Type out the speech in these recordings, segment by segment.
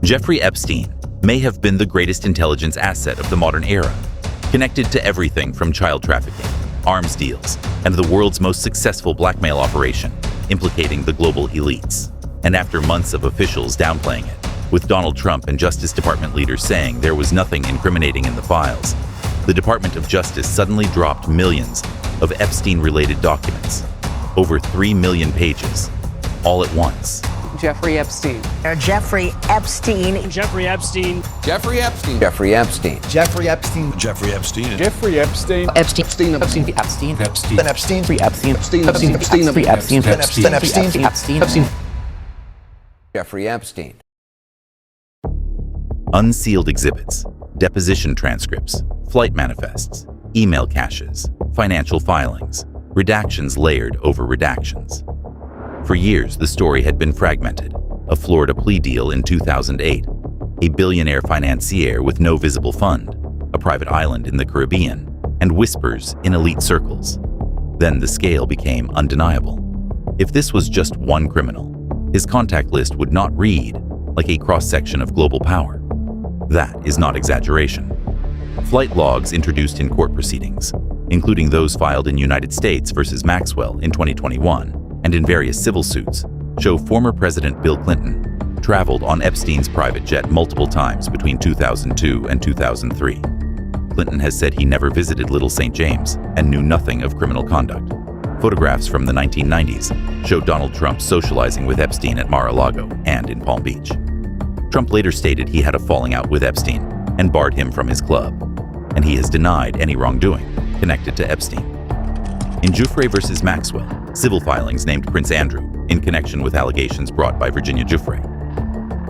Jeffrey Epstein may have been the greatest intelligence asset of the modern era, connected to everything from child trafficking, arms deals, and the world's most successful blackmail operation, implicating the global elites. And after months of officials downplaying it, with Donald Trump and Justice Department leaders saying there was nothing incriminating in the files, the Department of Justice suddenly dropped millions of Epstein-related documents, over 3 million pages, all at once. Jeffrey Epstein. Jeffrey Epstein. Jeffrey Epstein. Jeffrey Epstein. Jeffrey Epstein. Jeffrey Epstein. Jeffrey Epstein. Jeffrey Epstein. Epstein. Epstein. Epstein. Epstein. Epstein. Epstein. Epstein. Epstein. Epstein. Epstein. Epstein. Epstein. Epstein. Jeffrey Epstein. Unsealed exhibits, deposition transcripts, flight manifests, email caches, financial filings, redactions layered over redactions. For years, the story had been fragmented. A Florida plea deal in 2008, a billionaire financier with no visible fund, a private island in the Caribbean, and whispers in elite circles. Then the scale became undeniable. If this was just one criminal, his contact list would not read like a cross-section of global power. That is not exaggeration. Flight logs introduced in court proceedings, including those filed in United States versus Maxwell in 2021 and in various civil suits, show former President Bill Clinton traveled on Epstein's private jet multiple times between 2002 and 2003. Clinton has said he never visited Little St. James and knew nothing of criminal conduct. Photographs from the 1990s show Donald Trump socializing with Epstein at Mar-a-Lago and in Palm Beach. Trump later stated he had a falling out with Epstein and barred him from his club, and he has denied any wrongdoing connected to Epstein. In Jeffrey versus Maxwell, civil filings named Prince Andrew in connection with allegations brought by Virginia Giuffre.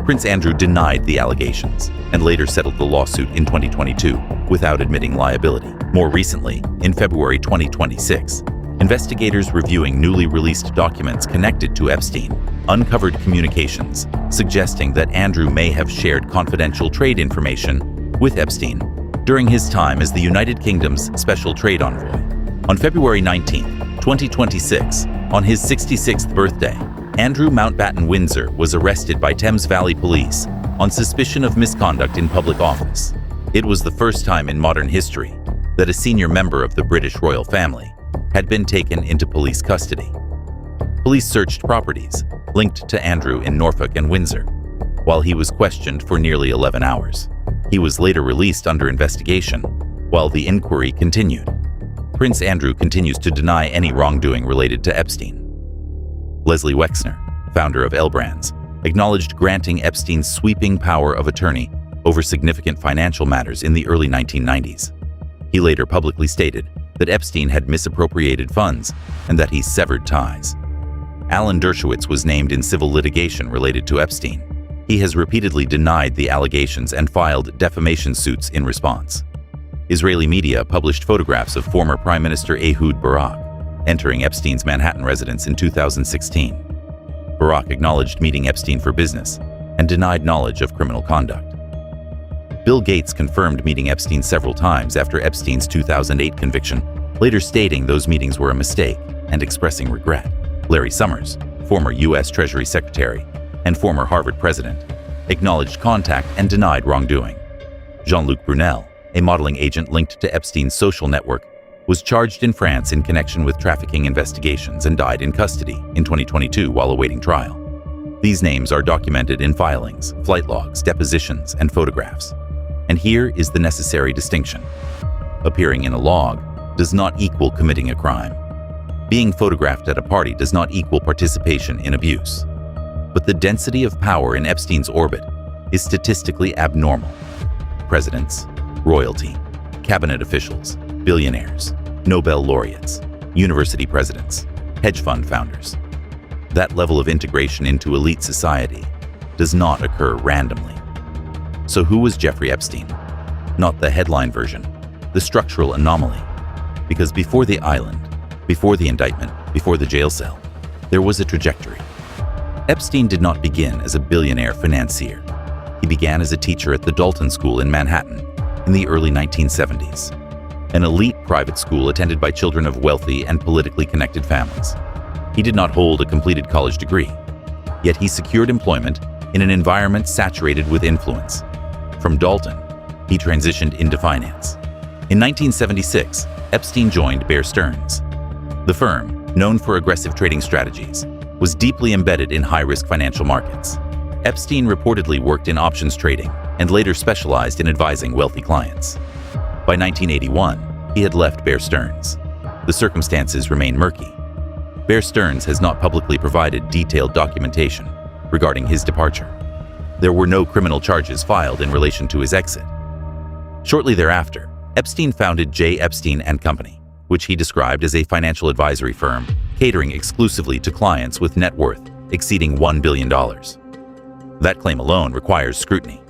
Prince Andrew denied the allegations and later settled the lawsuit in 2022 without admitting liability. More recently, in February 2026, investigators reviewing newly released documents connected to Epstein uncovered communications suggesting that Andrew may have shared confidential trade information with Epstein during his time as the United Kingdom's Special Trade Envoy. On February 19, 2026, on his 66th birthday, Andrew Mountbatten Windsor was arrested by Thames Valley Police on suspicion of misconduct in public office. It was the first time in modern history that a senior member of the British royal family had been taken into police custody. Police searched properties linked to Andrew in Norfolk and Windsor, while he was questioned for nearly 11 hours. He was later released under investigation, while the inquiry continued. Prince Andrew continues to deny any wrongdoing related to Epstein. Leslie Wexner, founder of L Brands, acknowledged granting Epstein sweeping power of attorney over significant financial matters in the early 1990s. He later publicly stated that Epstein had misappropriated funds and that he severed ties. Alan Dershowitz was named in civil litigation related to Epstein. He has repeatedly denied the allegations and filed defamation suits in response. Israeli media published photographs of former Prime Minister Ehud Barak entering Epstein's Manhattan residence in 2016. Barak acknowledged meeting Epstein for business and denied knowledge of criminal conduct. Bill Gates confirmed meeting Epstein several times after Epstein's 2008 conviction, later stating those meetings were a mistake and expressing regret. Larry Summers, former U.S. Treasury Secretary and former Harvard president, acknowledged contact and denied wrongdoing. Jean-Luc Brunel, a modeling agent linked to Epstein's social network, was charged in France in connection with trafficking investigations and died in custody in 2022 while awaiting trial. These names are documented in filings, flight logs, depositions, and photographs. And here is the necessary distinction. Appearing in a log does not equal committing a crime. Being photographed at a party does not equal participation in abuse. But the density of power in Epstein's orbit is statistically abnormal. Presidents, royalty, cabinet officials, billionaires, Nobel laureates, university presidents, hedge fund founders. That level of integration into elite society does not occur randomly. So who was Jeffrey Epstein? Not the headline version, the structural anomaly. Because before the island, before the indictment, before the jail cell, there was a trajectory. Epstein did not begin as a billionaire financier. He began as a teacher at the Dalton School in Manhattan in the early 1970s, an elite private school attended by children of wealthy and politically connected families. He did not hold a completed college degree, yet he secured employment in an environment saturated with influence. From Dalton, he transitioned into finance. In 1976, Epstein joined Bear Stearns. The firm, known for aggressive trading strategies, was deeply embedded in high-risk financial markets. Epstein reportedly worked in options trading and later specialized in advising wealthy clients. By 1981, he had left Bear Stearns. The circumstances remain murky. Bear Stearns has not publicly provided detailed documentation regarding his departure. There were no criminal charges filed in relation to his exit. Shortly thereafter, Epstein founded J. Epstein & Company, which he described as a financial advisory firm catering exclusively to clients with net worth exceeding $1 billion. That claim alone requires scrutiny.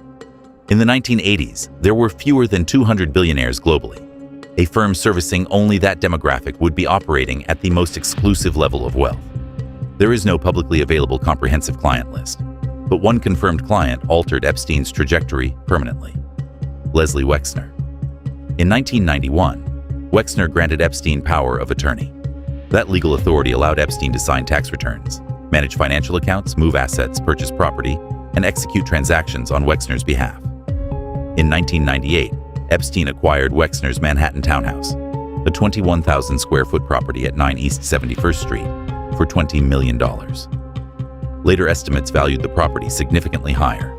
In the 1980s, there were fewer than 200 billionaires globally. A firm servicing only that demographic would be operating at the most exclusive level of wealth. There is no publicly available comprehensive client list, but one confirmed client altered Epstein's trajectory permanently: Leslie Wexner. In 1991, Wexner granted Epstein power of attorney. That legal authority allowed Epstein to sign tax returns, manage financial accounts, move assets, purchase property, and execute transactions on Wexner's behalf. In 1998, Epstein acquired Wexner's Manhattan townhouse, a 21,000 square foot property at 9 East 71st Street, for $20 million. Later estimates valued the property significantly higher.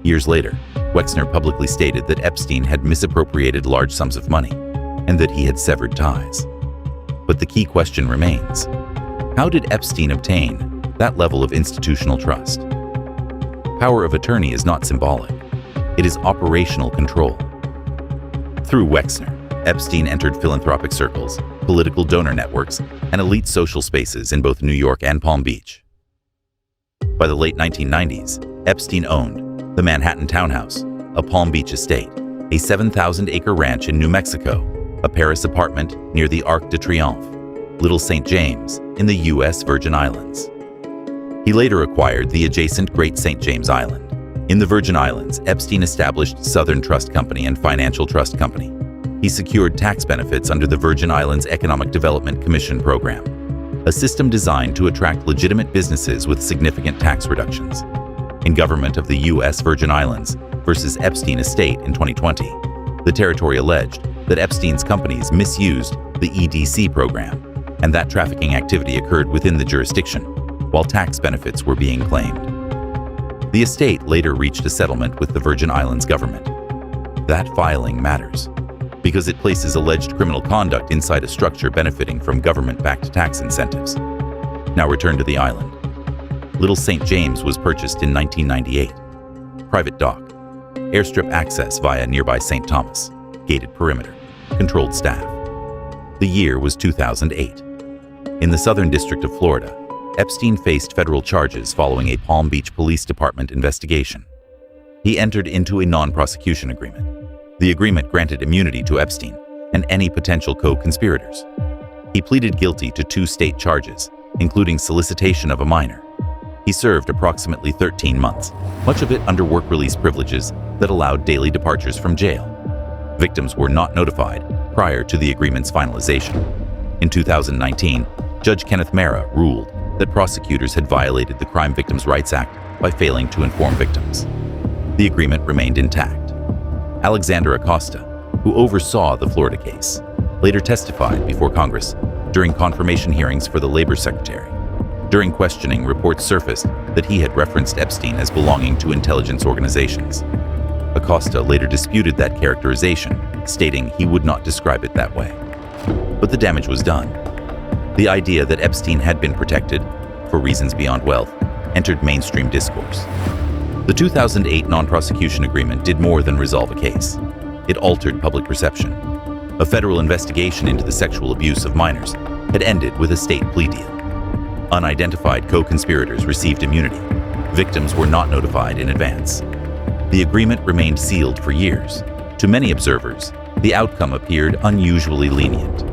Years later, Wexner publicly stated that Epstein had misappropriated large sums of money and that he had severed ties. But the key question remains: how did Epstein obtain that level of institutional trust? Power of attorney is not symbolic. It is operational control. Through Wexner, Epstein entered philanthropic circles, political donor networks, and elite social spaces in both New York and Palm Beach. By the late 1990s, Epstein owned the Manhattan townhouse, a Palm Beach estate, a 7,000-acre ranch in New Mexico, a Paris apartment near the Arc de Triomphe, Little St. James in the U.S. Virgin Islands. He later acquired the adjacent Great St. James Island. In the Virgin Islands, Epstein established Southern Trust Company and Financial Trust Company. He secured tax benefits under the Virgin Islands Economic Development Commission program, a system designed to attract legitimate businesses with significant tax reductions. In Government of the U.S. Virgin Islands versus Epstein Estate in 2020, the territory alleged that Epstein's companies misused the EDC program and that trafficking activity occurred within the jurisdiction, while tax benefits were being claimed. The estate later reached a settlement with the Virgin Islands government. That filing matters, because it places alleged criminal conduct inside a structure benefiting from government-backed tax incentives. Now return to the island. Little St. James was purchased in 1998. Private dock, airstrip access via nearby St. Thomas, gated perimeter, controlled staff. The year was 2008. In the Southern District of Florida, Epstein faced federal charges following a Palm Beach Police Department investigation. He entered into a non-prosecution agreement. The agreement granted immunity to Epstein and any potential co-conspirators. He pleaded guilty to 2 state charges, including solicitation of a minor. He served approximately 13 months, much of it under work release privileges that allowed daily departures from jail. Victims were not notified prior to the agreement's finalization. In 2019, Judge Kenneth Mara ruled that prosecutors had violated the Crime Victims' Rights Act by failing to inform victims. The agreement remained intact. Alexander Acosta, who oversaw the Florida case, later testified before Congress during confirmation hearings for the Labor Secretary. During questioning, reports surfaced that he had referenced Epstein as belonging to intelligence organizations. Acosta later disputed that characterization, stating he would not describe it that way. But the damage was done. The idea that Epstein had been protected, for reasons beyond wealth, entered mainstream discourse. The 2008 non-prosecution agreement did more than resolve a case. It altered public perception. A federal investigation into the sexual abuse of minors had ended with a state plea deal. Unidentified co-conspirators received immunity. Victims were not notified in advance. The agreement remained sealed for years. To many observers, the outcome appeared unusually lenient.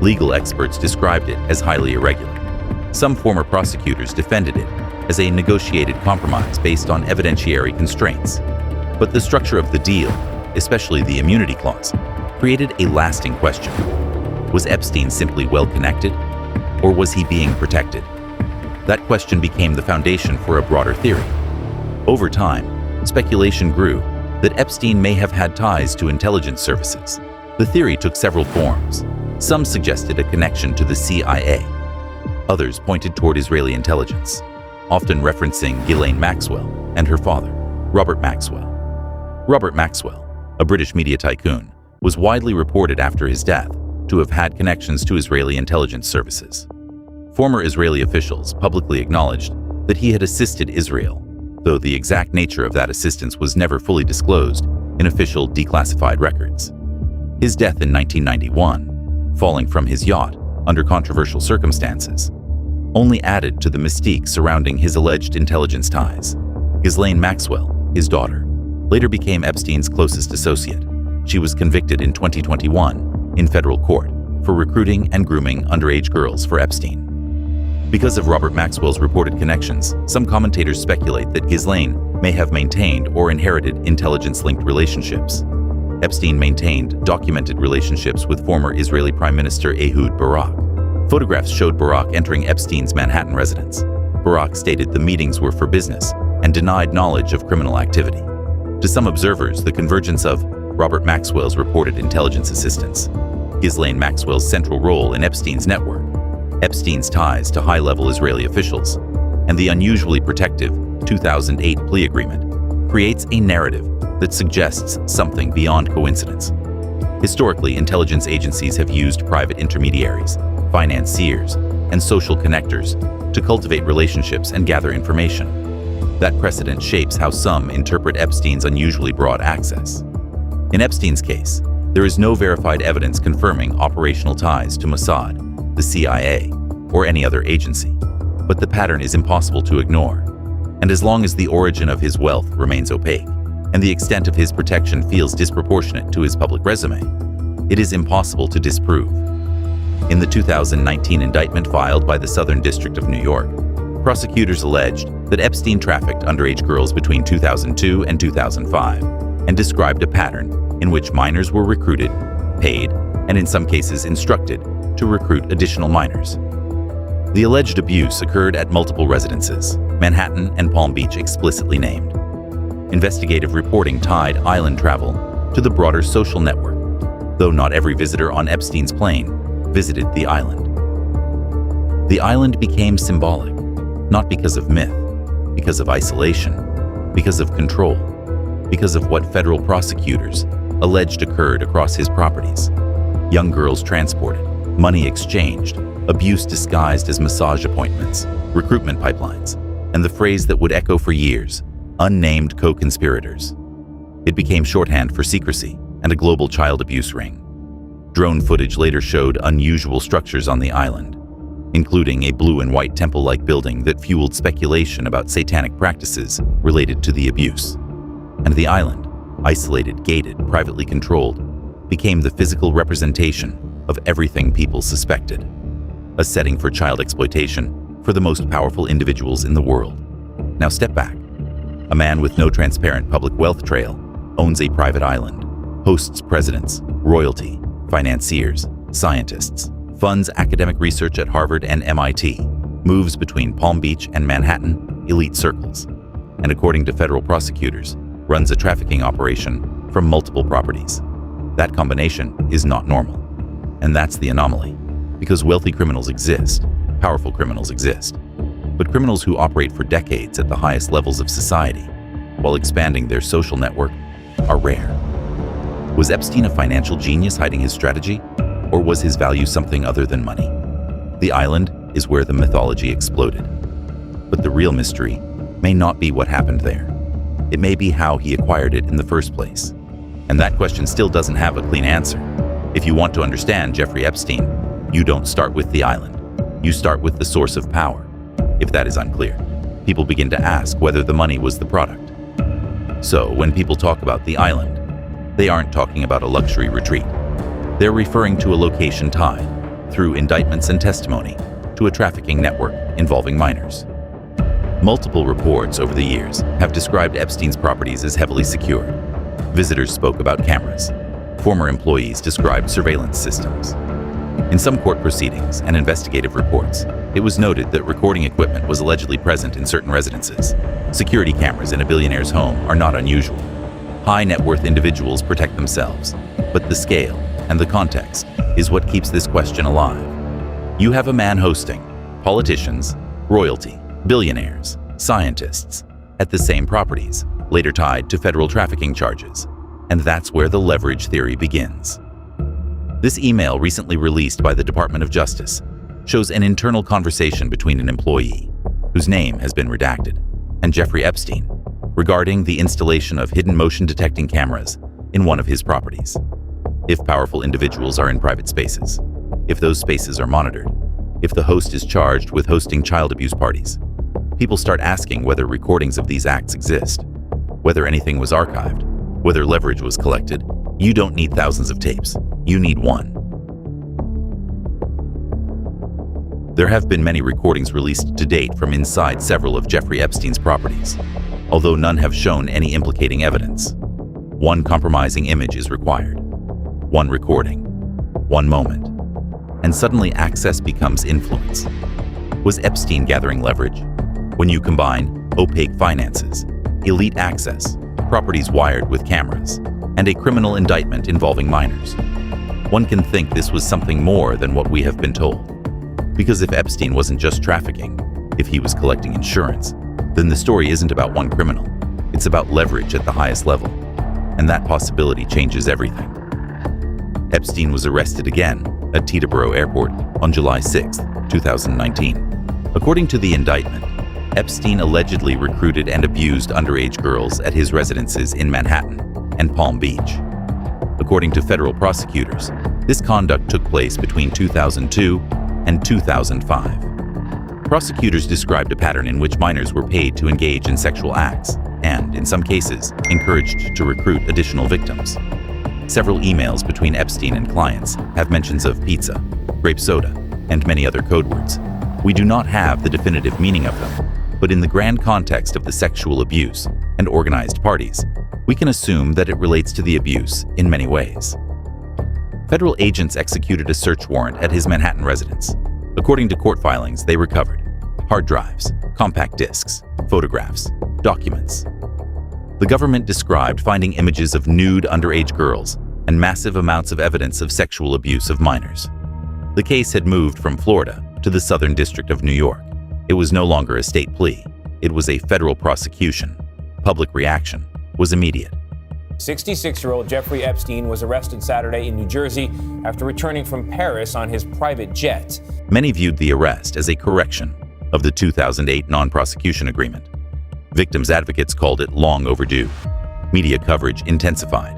Legal experts described it as highly irregular. Some former prosecutors defended it as a negotiated compromise based on evidentiary constraints. But the structure of the deal, especially the immunity clause, created a lasting question. Was Epstein simply well-connected, or was he being protected? That question became the foundation for a broader theory. Over time, speculation grew that Epstein may have had ties to intelligence services. The theory took several forms. Some suggested a connection to the CIA. Others pointed toward Israeli intelligence, often referencing Ghislaine Maxwell and her father, Robert Maxwell. Robert Maxwell, a British media tycoon, was widely reported after his death to have had connections to Israeli intelligence services. Former Israeli officials publicly acknowledged that he had assisted Israel, though the exact nature of that assistance was never fully disclosed in official declassified records. His death in 1991, falling from his yacht under controversial circumstances, only added to the mystique surrounding his alleged intelligence ties. Ghislaine Maxwell, his daughter, later became Epstein's closest associate. She was convicted in 2021 in federal court for recruiting and grooming underage girls for Epstein. Because of Robert Maxwell's reported connections, some commentators speculate that Ghislaine may have maintained or inherited intelligence-linked relationships. Epstein maintained documented relationships with former Israeli Prime Minister Ehud Barak. Photographs showed Barak entering Epstein's Manhattan residence. Barak stated the meetings were for business and denied knowledge of criminal activity. To some observers, the convergence of Robert Maxwell's reported intelligence assistance, Ghislaine Maxwell's central role in Epstein's network, Epstein's ties to high-level Israeli officials, and the unusually protective 2008 plea agreement creates a narrative that suggests something beyond coincidence. Historically, intelligence agencies have used private intermediaries, financiers, and social connectors to cultivate relationships and gather information. That precedent shapes how some interpret Epstein's unusually broad access. In Epstein's case, there is no verified evidence confirming operational ties to Mossad, the CIA, or any other agency, but the pattern is impossible to ignore. And as long as the origin of his wealth remains opaque, and the extent of his protection feels disproportionate to his public resume, it is impossible to disprove. In the 2019 indictment filed by the Southern District of New York, prosecutors alleged that Epstein trafficked underage girls between 2002 and 2005 and described a pattern in which minors were recruited, paid, and in some cases instructed to recruit additional minors. The alleged abuse occurred at multiple residences, Manhattan and Palm Beach explicitly named. Investigative reporting tied island travel to the broader social network, though not every visitor on Epstein's plane visited the island. The island became symbolic, not because of myth, because of isolation, because of control, because of what federal prosecutors alleged occurred across his properties. Young girls transported, money exchanged, abuse disguised as massage appointments, recruitment pipelines, and the phrase that would echo for years, unnamed co-conspirators. It became shorthand for secrecy and a global child abuse ring. Drone footage later showed unusual structures on the island, including a blue and white temple-like building that fueled speculation about satanic practices related to the abuse. And the island, isolated, gated, privately controlled, became the physical representation of everything people suspected, a setting for child exploitation for the most powerful individuals in the world. Now step back. A man with no transparent public wealth trail owns a private island, hosts presidents, royalty, financiers, scientists, funds academic research at Harvard and MIT, moves between Palm Beach and Manhattan elite circles, and according to federal prosecutors, runs a trafficking operation from multiple properties. That combination is not normal. And that's the anomaly, because wealthy criminals exist, powerful criminals exist, but criminals who operate for decades at the highest levels of society, while expanding their social network, are rare. Was Epstein a financial genius hiding his strategy, or was his value something other than money? The island is where the mythology exploded. But the real mystery may not be what happened there. It may be how he acquired it in the first place. And that question still doesn't have a clean answer. If you want to understand Jeffrey Epstein, you don't start with the island. You start with the source of power. If that is unclear, people begin to ask whether the money was the product. So when people talk about the island, they aren't talking about a luxury retreat. They're referring to a location tied, through indictments and testimony, to a trafficking network involving minors. Multiple reports over the years have described Epstein's properties as heavily secured. Visitors spoke about cameras. Former employees described surveillance systems. In some court proceedings and investigative reports, it was noted that recording equipment was allegedly present in certain residences. Security cameras in a billionaire's home are not unusual. High net worth individuals protect themselves, but the scale and the context is what keeps this question alive. You have a man hosting politicians, royalty, billionaires, scientists at the same properties, later tied to federal trafficking charges. And that's where the leverage theory begins. This email, recently released by the Department of Justice, shows an internal conversation between an employee, whose name has been redacted, and Jeffrey Epstein, regarding the installation of hidden motion detecting cameras in one of his properties. If powerful individuals are in private spaces, if those spaces are monitored, if the host is charged with hosting child abuse parties, people start asking whether recordings of these acts exist, whether anything was archived, whether leverage was collected. You don't need thousands of tapes. You need one. There have been many recordings released to date from inside several of Jeffrey Epstein's properties, although none have shown any implicating evidence. One compromising image is required, one recording, one moment, and suddenly access becomes influence. Was Epstein gathering leverage? When you combine opaque finances, elite access, properties wired with cameras, and a criminal indictment involving minors, one can think this was something more than what we have been told. Because if Epstein wasn't just trafficking, if he was collecting insurance, then the story isn't about one criminal. It's about leverage at the highest level. And that possibility changes everything. Epstein was arrested again at Teterboro Airport on July 6, 2019. According to the indictment, Epstein allegedly recruited and abused underage girls at his residences in Manhattan and Palm Beach. According to federal prosecutors, this conduct took place between 2002 and 2005. Prosecutors described a pattern in which minors were paid to engage in sexual acts and, in some cases, encouraged to recruit additional victims. Several emails between Epstein and clients have mentions of pizza, grape soda, and many other code words. We do not have the definitive meaning of them, but in the grand context of the sexual abuse and organized parties, we can assume that it relates to the abuse in many ways. Federal agents executed a search warrant at his Manhattan residence. According to court filings, they recovered hard drives, compact discs, photographs, documents. The government described finding images of nude underage girls and massive amounts of evidence of sexual abuse of minors. The case had moved from Florida to the Southern District of New York. It was no longer a state plea. It was a federal prosecution. Public reaction was immediate. 66-year-old Jeffrey Epstein was arrested Saturday in New Jersey after returning from Paris on his private jet. Many viewed the arrest as a correction of the 2008 non-prosecution agreement. Victims' advocates called it long overdue. Media coverage intensified.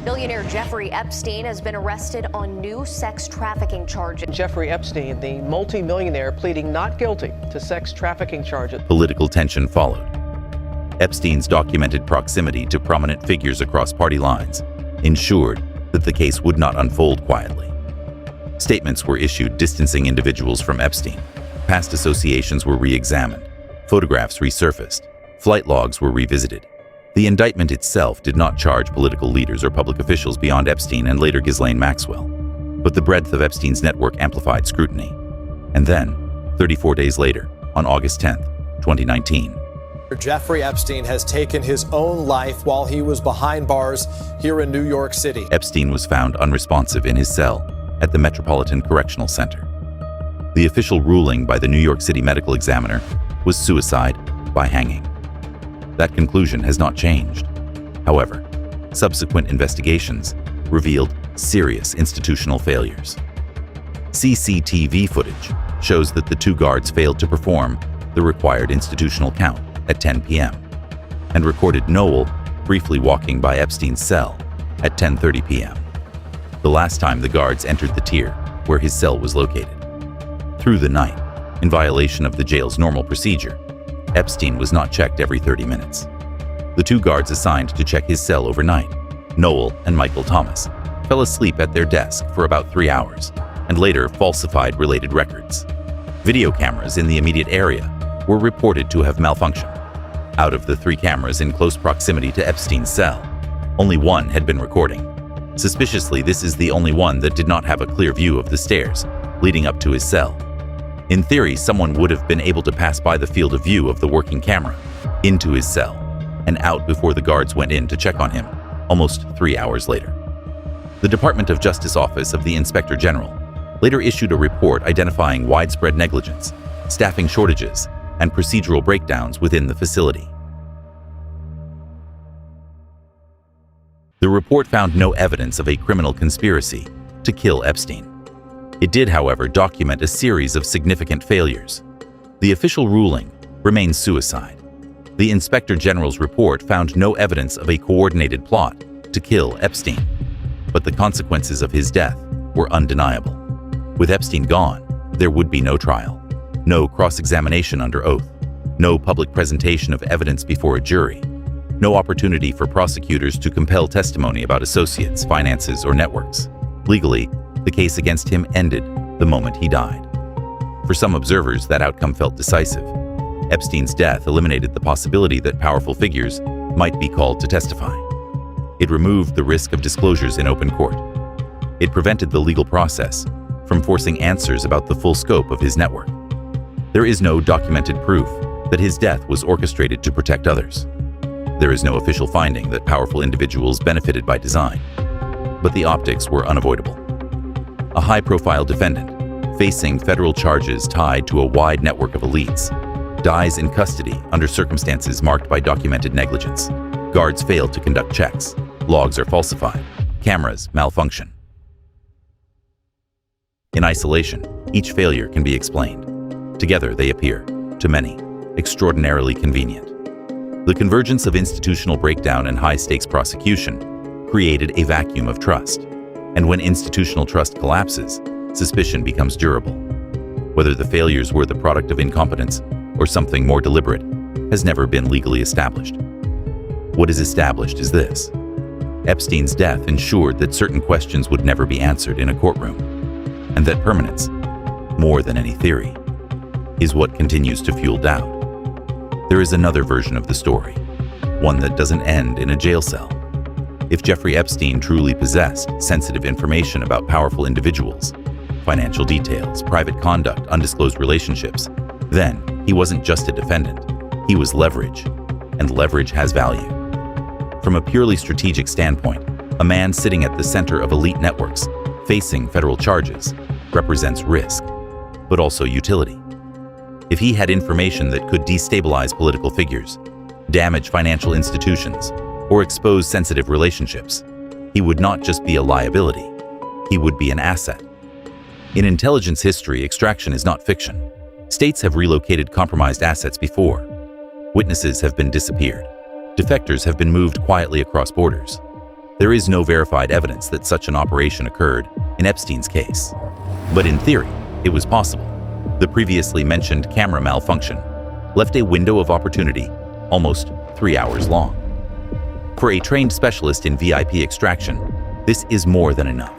Billionaire Jeffrey Epstein has been arrested on new sex trafficking charges. Jeffrey Epstein, the multimillionaire, pleading not guilty to sex trafficking charges. Political tension followed. Epstein's documented proximity to prominent figures across party lines ensured that the case would not unfold quietly. Statements were issued distancing individuals from Epstein. Past associations were re-examined. Photographs resurfaced. Flight logs were revisited. The indictment itself did not charge political leaders or public officials beyond Epstein and later Ghislaine Maxwell. But the breadth of Epstein's network amplified scrutiny. And then, 34 days later, on August 10, 2019, Jeffrey Epstein has taken his own life while he was behind bars here in New York City. Epstein was found unresponsive in his cell at the Metropolitan Correctional Center. The official ruling by the New York City medical examiner was suicide by hanging. That conclusion has not changed. However, subsequent investigations revealed serious institutional failures. CCTV footage shows that the two guards failed to perform the required institutional count at 10 p.m. and recorded Noel briefly walking by Epstein's cell at 10:30 p.m., the last time the guards entered the tier where his cell was located. Through the night, in violation of the jail's normal procedure, Epstein was not checked every 30 minutes. The two guards assigned to check his cell overnight, Noel and Michael Thomas, fell asleep at their desk for about 3 hours and later falsified related records. Video cameras in the immediate area were reported to have malfunctioned. Out of the 3 cameras in close proximity to Epstein's cell, only one had been recording. Suspiciously, this is the only one that did not have a clear view of the stairs leading up to his cell. In theory, someone would have been able to pass by the field of view of the working camera into his cell and out before the guards went in to check on him, almost 3 hours later. The Department of Justice Office of the Inspector General later issued a report identifying widespread negligence, staffing shortages, and procedural breakdowns within the facility. The report found no evidence of a criminal conspiracy to kill Epstein. It did, however, document a series of significant failures. The official ruling remains suicide. The Inspector General's report found no evidence of a coordinated plot to kill Epstein, but the consequences of his death were undeniable. With Epstein gone, there would be no trial, no cross-examination under oath, no public presentation of evidence before a jury, no opportunity for prosecutors to compel testimony about associates, finances, or networks. Legally, the case against him ended the moment he died. For some observers, that outcome felt decisive. Epstein's death eliminated the possibility that powerful figures might be called to testify. It removed the risk of disclosures in open court. It prevented the legal process from forcing answers about the full scope of his network. There is no documented proof that his death was orchestrated to protect others. There is no official finding that powerful individuals benefited by design, but the optics were unavoidable. A high-profile defendant, facing federal charges tied to a wide network of elites, dies in custody under circumstances marked by documented negligence. Guards fail to conduct checks, logs are falsified, cameras malfunction. In isolation, each failure can be explained. Together they appear, to many, extraordinarily convenient. The convergence of institutional breakdown and high-stakes prosecution created a vacuum of trust. And when institutional trust collapses, suspicion becomes durable. Whether the failures were the product of incompetence or something more deliberate has never been legally established. What is established is this: Epstein's death ensured that certain questions would never be answered in a courtroom, and that permanence, more than any theory, is what continues to fuel doubt. There is another version of the story, one that doesn't end in a jail cell. If Jeffrey Epstein truly possessed sensitive information about powerful individuals, financial details, private conduct, undisclosed relationships, then he wasn't just a defendant, he was leverage, and leverage has value. From a purely strategic standpoint, a man sitting at the center of elite networks, facing federal charges, represents risk, but also utility. If he had information that could destabilize political figures, damage financial institutions, or expose sensitive relationships, he would not just be a liability, he would be an asset. In intelligence history, extraction is not fiction. States have relocated compromised assets before. Witnesses have been disappeared. Defectors have been moved quietly across borders. There is no verified evidence that such an operation occurred in Epstein's case. But in theory, it was possible. The previously mentioned camera malfunction left a window of opportunity almost 3 hours long. For a trained specialist in VIP extraction, this is more than enough.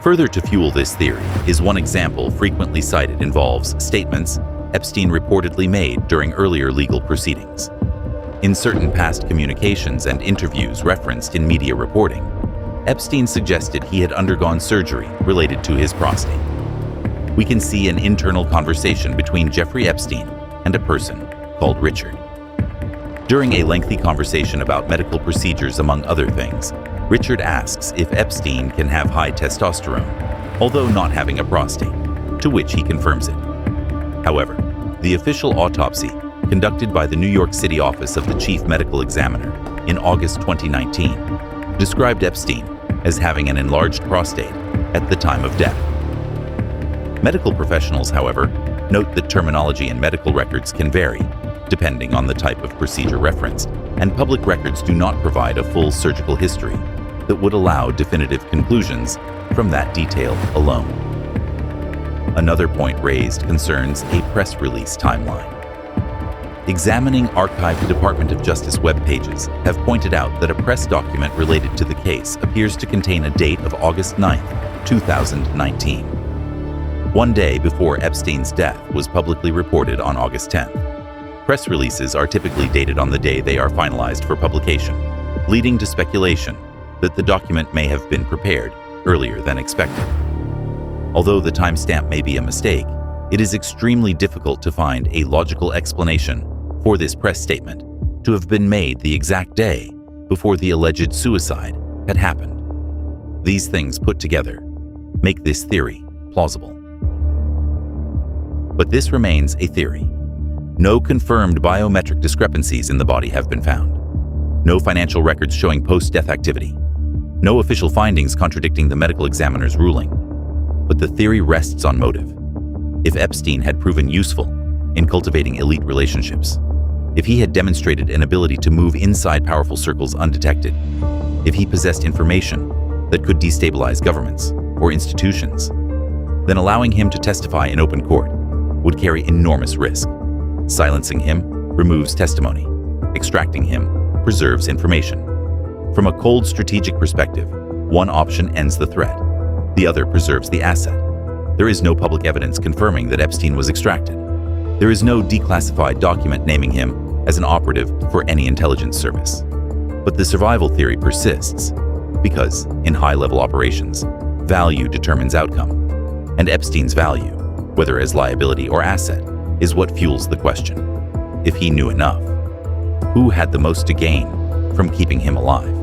Further to fuel this theory is one example frequently cited involves statements Epstein reportedly made during earlier legal proceedings. In certain past communications and interviews referenced in media reporting, Epstein suggested he had undergone surgery related to his prostate. We can see an internal conversation between Jeffrey Epstein and a person called Richard. During a lengthy conversation about medical procedures, among other things, Richard asks if Epstein can have high testosterone, although not having a prostate, to which he confirms it. However, the official autopsy conducted by the New York City office of the Chief Medical Examiner in August 2019 described Epstein as having an enlarged prostate at the time of death. Medical professionals, however, note that terminology in medical records can vary depending on the type of procedure referenced, and public records do not provide a full surgical history that would allow definitive conclusions from that detail alone. Another point raised concerns a press release timeline. Examining archived Department of Justice web pages have pointed out that a press document related to the case appears to contain a date of August 9, 2019. One day before Epstein's death was publicly reported on August 10th. Press releases are typically dated on the day they are finalized for publication, leading to speculation that the document may have been prepared earlier than expected. Although the timestamp may be a mistake, it is extremely difficult to find a logical explanation for this press statement to have been made the exact day before the alleged suicide had happened. These things put together make this theory plausible. But this remains a theory. No confirmed biometric discrepancies in the body have been found. No financial records showing post-death activity. No official findings contradicting the medical examiner's ruling. But the theory rests on motive. If Epstein had proven useful in cultivating elite relationships, if he had demonstrated an ability to move inside powerful circles undetected, if he possessed information that could destabilize governments or institutions, then allowing him to testify in open court would carry enormous risk. Silencing him removes testimony. Extracting him preserves information. From a cold strategic perspective, one option ends the threat. The other preserves the asset. There is no public evidence confirming that Epstein was extracted. There is no declassified document naming him as an operative for any intelligence service. But the survival theory persists because, in high-level operations, value determines outcome. And Epstein's value, whether as liability or asset, is what fuels the question. If he knew enough, who had the most to gain from keeping him alive?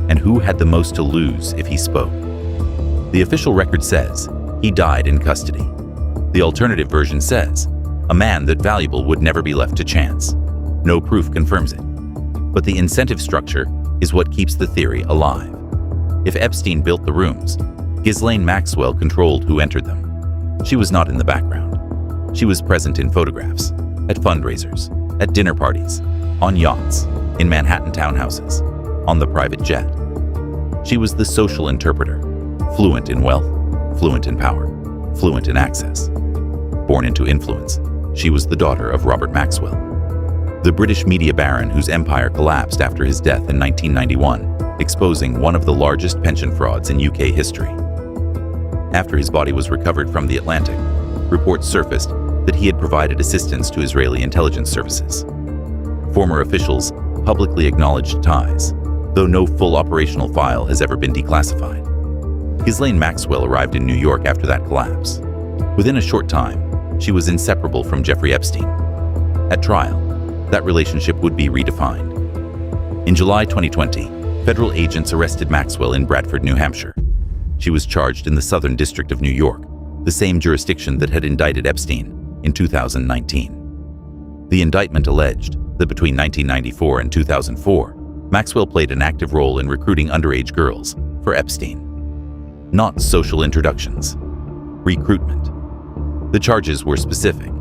And who had the most to lose if he spoke? The official record says he died in custody. The alternative version says a man that valuable would never be left to chance. No proof confirms it. But the incentive structure is what keeps the theory alive. If Epstein built the rooms, Ghislaine Maxwell controlled who entered them. She was not in the background. She was present in photographs, at fundraisers, at dinner parties, on yachts, in Manhattan townhouses, on the private jet. She was the social interpreter, fluent in wealth, fluent in power, fluent in access. Born into influence, she was the daughter of Robert Maxwell, the British media baron whose empire collapsed after his death in 1991, exposing one of the largest pension frauds in UK history. After his body was recovered from the Atlantic, reports surfaced that he had provided assistance to Israeli intelligence services. Former officials publicly acknowledged ties, though no full operational file has ever been declassified. Ghislaine Maxwell arrived in New York after that collapse. Within a short time, she was inseparable from Jeffrey Epstein. At trial, that relationship would be redefined. In July 2020, federal agents arrested Maxwell in Bradford, New Hampshire. She was charged in the Southern District of New York, the same jurisdiction that had indicted Epstein in 2019. The indictment alleged that between 1994 and 2004, Maxwell played an active role in recruiting underage girls for Epstein. Not social introductions, recruitment. The charges were specific: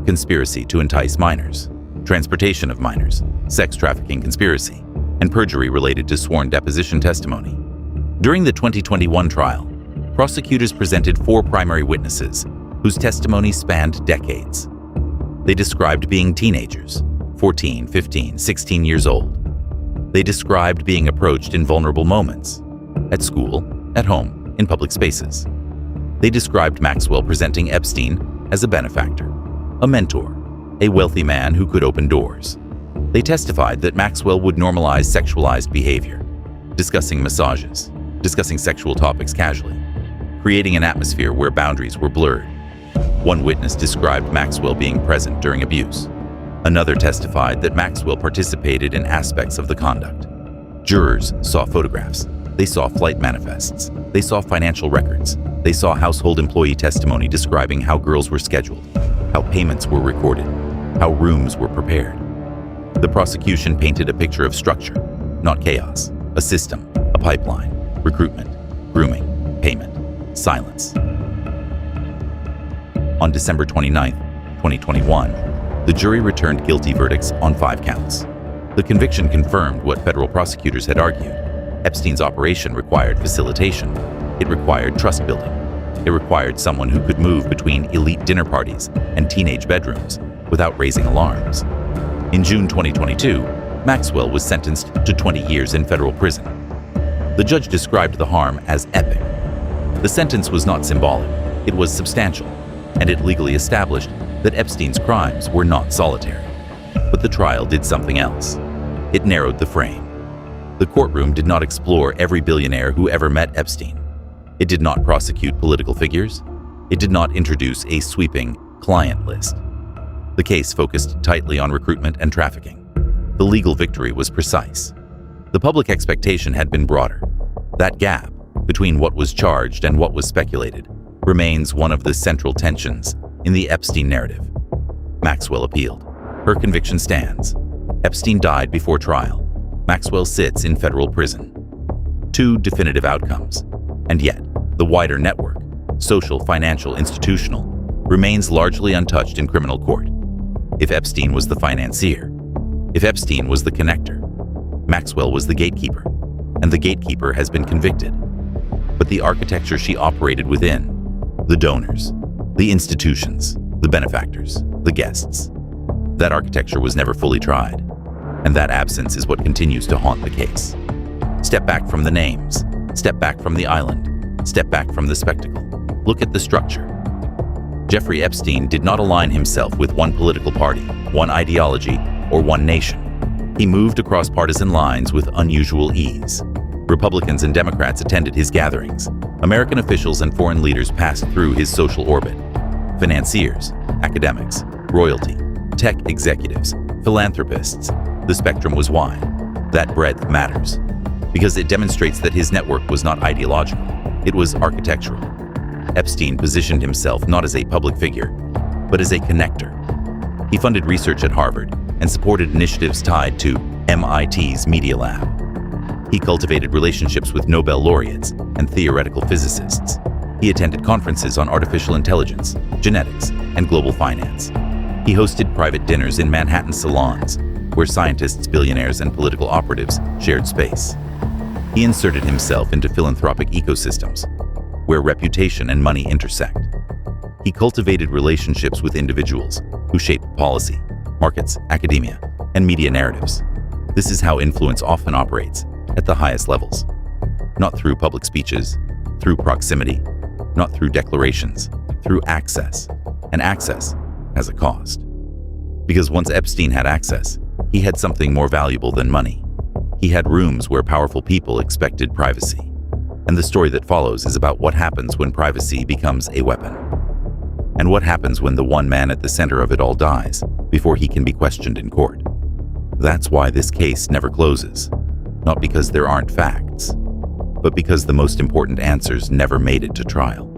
conspiracy to entice minors, transportation of minors, sex trafficking conspiracy, and perjury related to sworn deposition testimony. During the 2021 trial, prosecutors presented 4 primary witnesses whose testimony spanned decades. They described being teenagers, 14, 15, 16 years old. They described being approached in vulnerable moments, at school, at home, in public spaces. They described Maxwell presenting Epstein as a benefactor, a mentor, a wealthy man who could open doors. They testified that Maxwell would normalize sexualized behavior, discussing massages, discussing sexual topics casually, creating an atmosphere where boundaries were blurred. One witness described Maxwell being present during abuse. Another testified that Maxwell participated in aspects of the conduct. Jurors saw photographs. They saw flight manifests. They saw financial records. They saw household employee testimony describing how girls were scheduled, how payments were recorded, how rooms were prepared. The prosecution painted a picture of structure, not chaos, a system, a pipeline, recruitment, grooming, payment, silence. On December 29, 2021, the jury returned guilty verdicts on 5 counts. The conviction confirmed what federal prosecutors had argued. Epstein's operation required facilitation. It required trust building. It required someone who could move between elite dinner parties and teenage bedrooms without raising alarms. In June 2022, Maxwell was sentenced to 20 years in federal prison. The judge described the harm as epic. The sentence was not symbolic, it was substantial, and it legally established that Epstein's crimes were not solitary. But the trial did something else. It narrowed the frame. The The courtroom did not explore every billionaire who ever met Epstein. It did not prosecute political figures. It did not introduce a sweeping client list. The case focused tightly on recruitment and trafficking. The legal victory was precise. The public expectation had been broader. That gap between what was charged and what was speculated remains one of the central tensions in the Epstein narrative. Maxwell appealed. Her conviction stands. Epstein died before trial. Maxwell sits in federal prison. Two definitive outcomes. And yet, the wider network, social, financial, institutional, remains largely untouched in criminal court. If Epstein was the financier, if Epstein was the connector, Maxwell was the gatekeeper, and the gatekeeper has been convicted. But the architecture she operated within, the donors, the institutions, the benefactors, the guests, that architecture was never fully tried, and that absence is what continues to haunt the case. Step back from the names, step back from the island, step back from the spectacle. Look at the structure. Jeffrey Epstein did not align himself with one political party, one ideology, or one nation. He moved across partisan lines with unusual ease. Republicans and Democrats attended his gatherings. American officials and foreign leaders passed through his social orbit. Financiers, academics, royalty, tech executives, philanthropists. The spectrum was wide. That breadth matters, because it demonstrates that his network was not ideological, it was architectural. Epstein positioned himself not as a public figure, but as a connector. He funded research at Harvard and supported initiatives tied to MIT's Media Lab. He cultivated relationships with Nobel laureates and theoretical physicists. He attended conferences on artificial intelligence, genetics, and global finance. He hosted private dinners in Manhattan salons, where scientists, billionaires, and political operatives shared space. He inserted himself into philanthropic ecosystems, where reputation and money intersect. He cultivated relationships with individuals who shape policy, markets, academia, and media narratives. This is how influence often operates at the highest levels. Not through public speeches, through proximity, not through declarations, through access. And access has a cost. Because once Epstein had access, he had something more valuable than money. He had rooms where powerful people expected privacy. And the story that follows is about what happens when privacy becomes a weapon. And what happens when the one man at the center of it all dies before he can be questioned in court. That's why this case never closes. Not because there aren't facts, but because the most important answers never made it to trial.